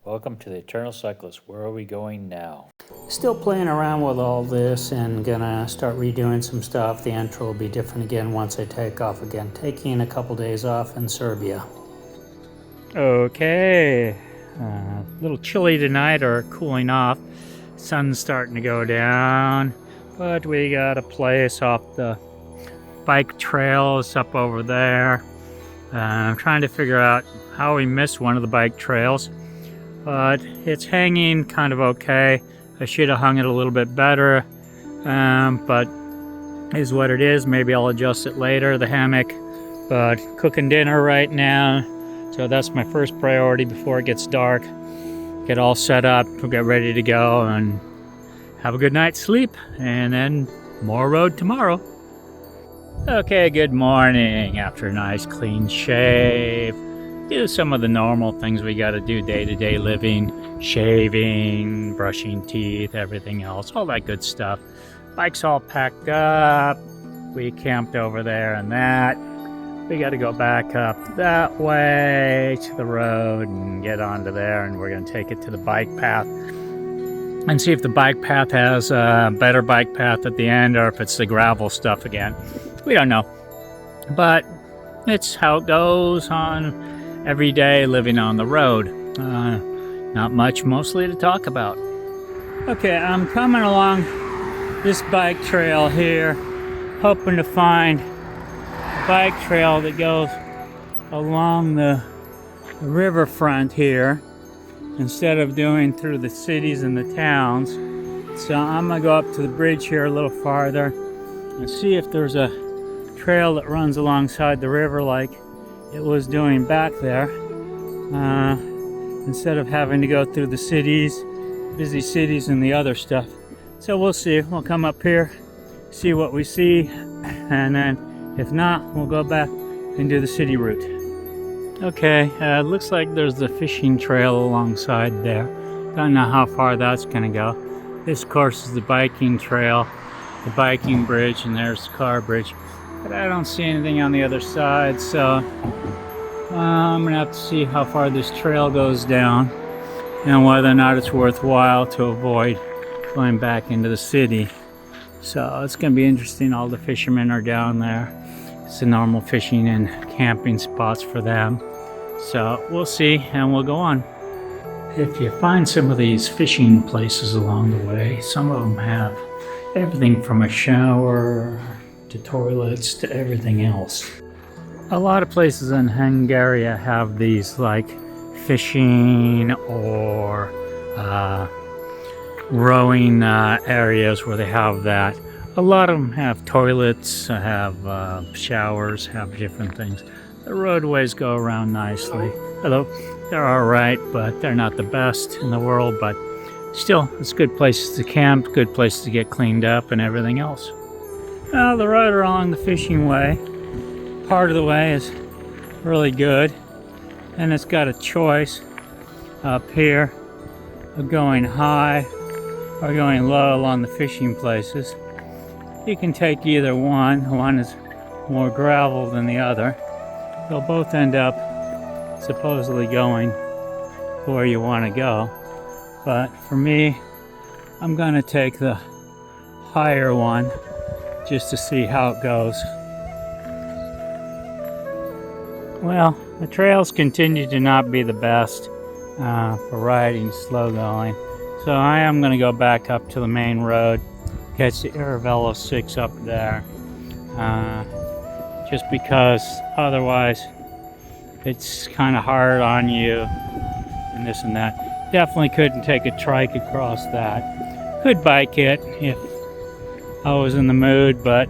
Welcome to the Eternal Cyclist. Where are we going now? Still playing around with all this and gonna start redoing some stuff. The intro will be different again once I take off again. Taking a couple days off in Serbia. Okay, a little chilly tonight or cooling off. Sun's starting to go down, but we got a place off the bike trails up over there. I'm trying to figure out how we missed one of the bike trails, but it's hanging kind of okay. I should have hung it a little bit better, but is what it is. Maybe I'll adjust it later, the hammock. But cooking dinner right now, so that's my first priority before it gets dark. Get all set up, we'll get ready to go and have a good night's sleep, and then more road tomorrow. Okay, good morning. After a nice clean shave, do some of the normal things we got to do day-to-day living, shaving, brushing teeth, everything else, all that good stuff. Bike's all packed up. We camped over there and that. We got to go back up that way to the road and get onto there, and we're going to take it to the bike path and see if the bike path has a better bike path at the end or if it's the gravel stuff again. We don't know, but it's how it goes on every day living on the road. Not much mostly to talk about. Okay, I'm coming along this bike trail here, hoping to find a bike trail that goes along the riverfront here instead of doing through the cities and the towns. So I'm gonna go up to the bridge here a little farther and see if there's a trail that runs alongside the river like it was doing back there, instead of having to go through the cities, busy cities and the other stuff. So we'll see. We'll come up here, see what we see, and then if not, we'll go back and do the city route. Okay, it looks like there's the fishing trail alongside there. Don't know how far that's gonna go. This, of course, is the biking trail, the biking bridge, and there's the car bridge. But I don't see anything on the other side, so I'm gonna have to see how far this trail goes down and whether or not it's worthwhile to avoid going back into the city. So it's gonna be interesting. All the fishermen are down there. It's the normal fishing and camping spots for them. So we'll see, and we'll go on. If you find some of these fishing places along the way, some of them have everything from a shower to toilets to everything else. A lot of places in Hungary have these like fishing or rowing areas where they have that. A lot of them have toilets, have showers, have different things. The roadways go around nicely. Hello. They're all right, but they're not the best in the world, but still, it's good places to camp, good places to get cleaned up and everything else. Well, the road along the fishing way, part of the way is really good, and it's got a choice up here of going high or going low along the fishing places. You can take either one. One is more gravel than the other. They'll both end up supposedly going to where you want to go, but for me, I'm going to take the higher one just to see how it goes. Well, the trails continue to not be the best for riding slow going, so I am going to go back up to the main road, catch the Euro Velo 6 up there, just because otherwise it's kind of hard on you and this and that. Definitely couldn't take a trike across that. Could bike it if I was in the mood, but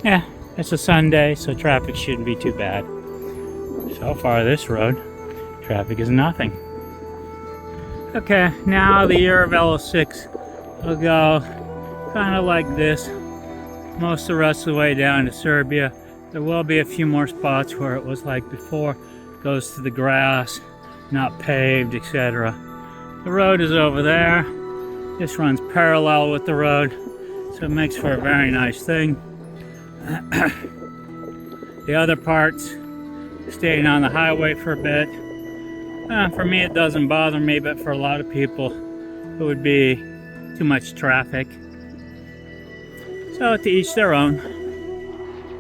yeah, it's a Sunday, so traffic shouldn't be too bad. So far this road, traffic is nothing. Okay, now the Euro Velo 6 will go kind of like this most of the rest of the way down to Serbia. There will be a few more spots where it was like before, goes to the grass, not paved, etc. The road is over there. This runs parallel with the road, so it makes for a very nice thing. The other parts staying on the highway for a bit, For me, it doesn't bother me, but for a lot of people, it would be too much traffic. So to each their own.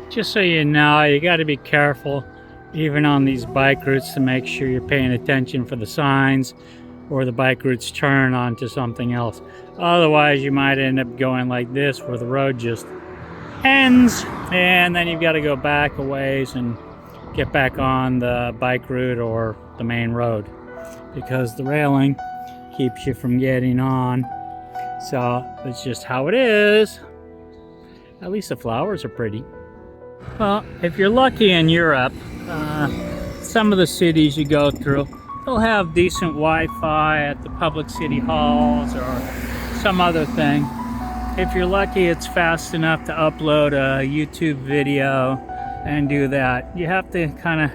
Just so you know, you got to be careful even on these bike routes to make sure you're paying attention for the signs or the bike routes turn onto something else. Otherwise, you might end up going like this where the road just ends and then you've got to go back a ways and get back on the bike route or the main road because the railing keeps you from getting on. So it's just how it is. At least the flowers are pretty. Well, if you're lucky in Europe, some of the cities you go through, they'll have decent Wi-Fi at the public city halls or some other thing. If you're lucky, it's fast enough to upload a YouTube video and do that. You have to kind of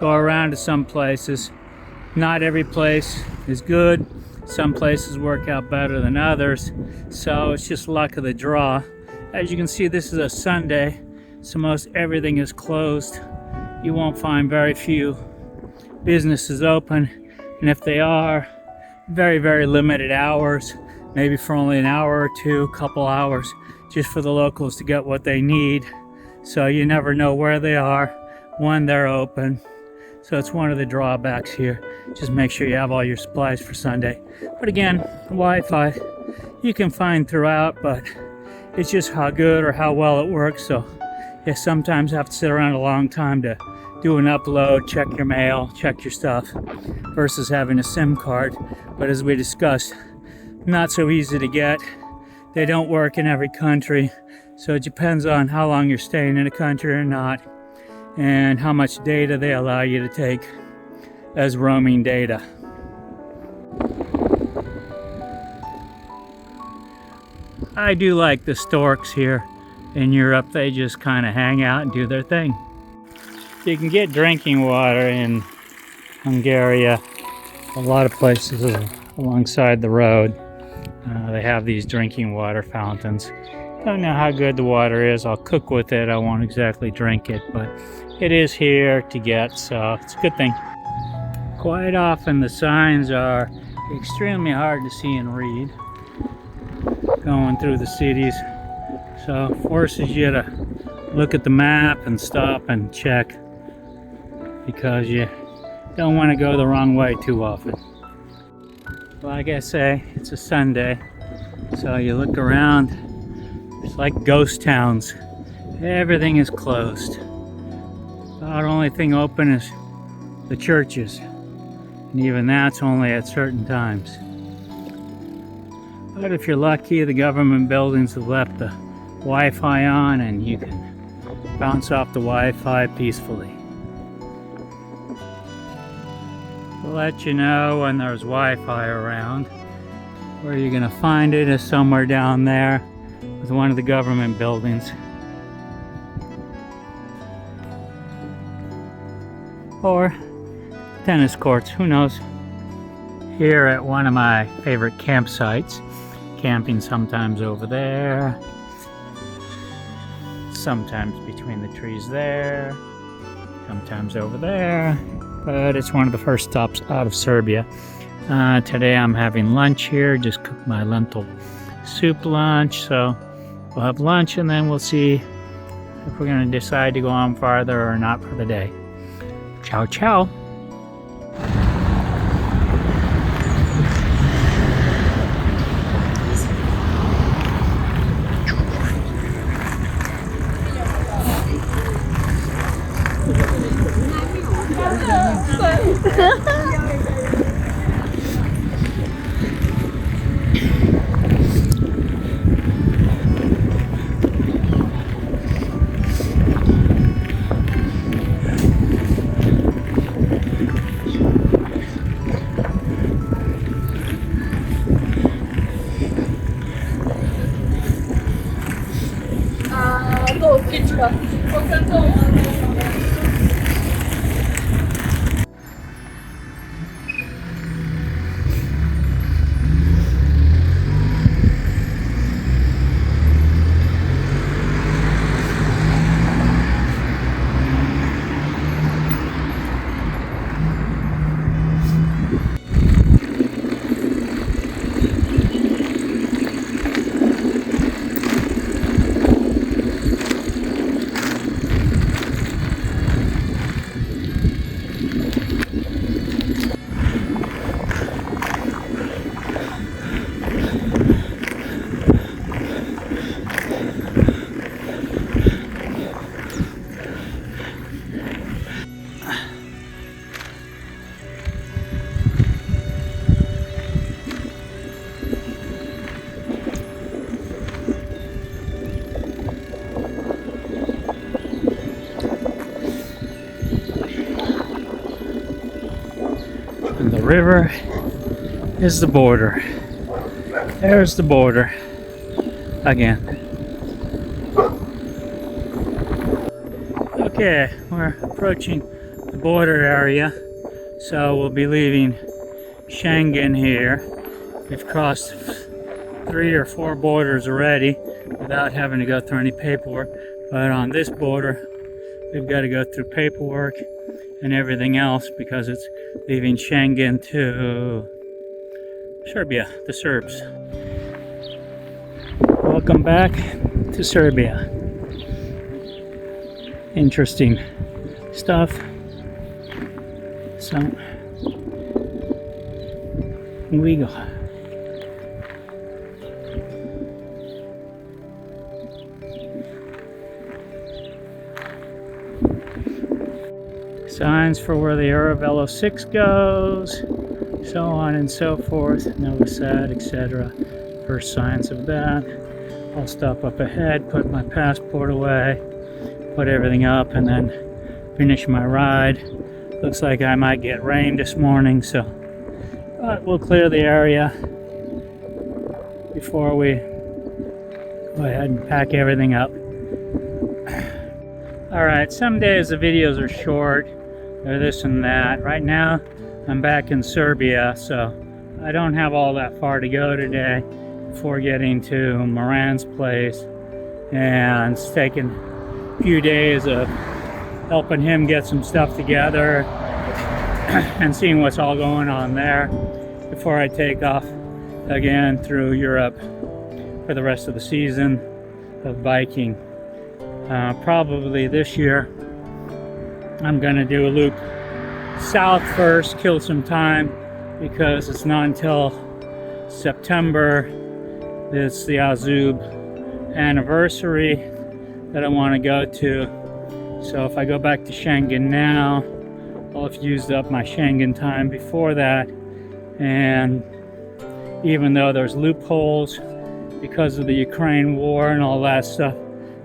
go around to some places. Not every place is good. Some places work out better than others. So it's just luck of the draw. As you can see, this is a Sunday, so most everything is closed. You won't find very few businesses open, and if they are, very, very limited hours, maybe for only an hour or two, couple hours, just for the locals to get what they need. So you never know where they are when they're open. So it's one of the drawbacks here. Just make sure you have all your supplies for Sunday. But again, Wi-Fi you can find throughout, but it's just how good or how well it works. So you sometimes have to sit around a long time to do an upload, check your mail, check your stuff, versus having a SIM card. But as we discussed, not so easy to get. They don't work in every country. So it depends on how long you're staying in a country or not, and how much data they allow you to take as roaming data. I do like the storks here in Europe. They just kind of hang out and do their thing. You can get drinking water in Hungary, a lot of places alongside the road. They have these drinking water fountains. Don't know how good the water is. I'll cook with it. I won't exactly drink it, but it is here to get, so it's a good thing. Quite often the signs are extremely hard to see and read going through the cities, so it forces you to look at the map and stop and check because you don't want to go the wrong way too often. Like I say, it's a Sunday, so you look around, it's like ghost towns. Everything is closed. About the only thing open is the churches, and even that's only at certain times. But if you're lucky, the government buildings have left the Wi-Fi on and you can bounce off the Wi-Fi peacefully. We'll let you know when there's Wi-Fi around. Where you're gonna find it is somewhere down there with one of the government buildings. Or tennis courts, who knows. Here at one of my favorite campsites. Camping sometimes over there, sometimes between the trees there, sometimes over there, but it's one of the first stops out of Serbia. Today I'm having lunch here, just cooked my lentil soup lunch, so we'll have lunch and then we'll see if we're going to decide to go on farther or not for the day. Ciao, ciao. river is the border. There's the border again. Okay, we're approaching the border area, so we'll be leaving Schengen here. We've crossed 3 or 4 borders already without having to go through any paperwork, but on this border we've got to go through paperwork and everything else because it's leaving Schengen to Serbia, the Serbs. Welcome back to Serbia. Interesting stuff. So here we go. Signs for where the Euro Velo 6 goes, so on and so forth, Novosad, etc. First signs of that. I'll stop up ahead, put my passport away, put everything up, and then finish my ride. Looks like I might get rain this morning, but we'll clear the area before we go ahead and pack everything up. Alright, some days the videos are short, or this and that. Right now, I'm back in Serbia, so I don't have all that far to go today before getting to Moran's place. And it's taken a few days of helping him get some stuff together and seeing what's all going on there before I take off again through Europe for the rest of the season of biking. Probably this year I'm gonna do a loop south first, kill some time, because it's not until September it's the AZUB anniversary that I want to go to. So if I go back to Schengen now, I'll have used up my Schengen time before that, and even though there's loopholes because of the Ukraine war and all that stuff,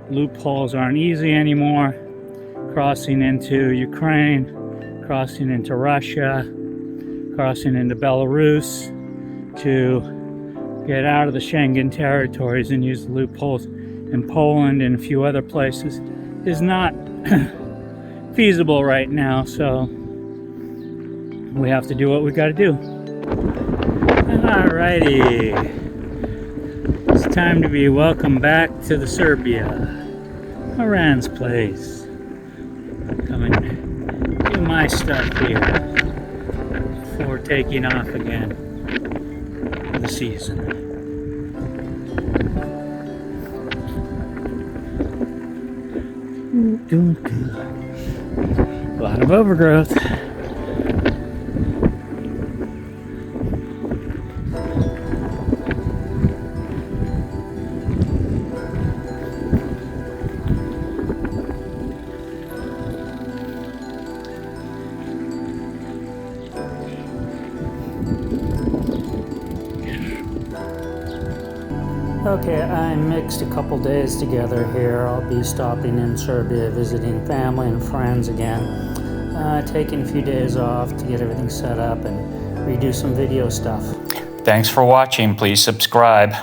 loopholes aren't easy anymore. Crossing into Ukraine, crossing into Russia, crossing into Belarus to get out of the Schengen territories and use the loopholes in Poland and a few other places is not feasible right now, so we have to do what we got to do. Alrighty, it's time to be welcome back to the Serbia, Moran's place. Coming to do my stuff here before taking off again for the season. Doing good. A lot of overgrowth. Okay, I mixed a couple days together here. I'll be stopping in Serbia, visiting family and friends again. Taking a few days off to get everything set up and redo some video stuff. Thanks for watching. Please subscribe.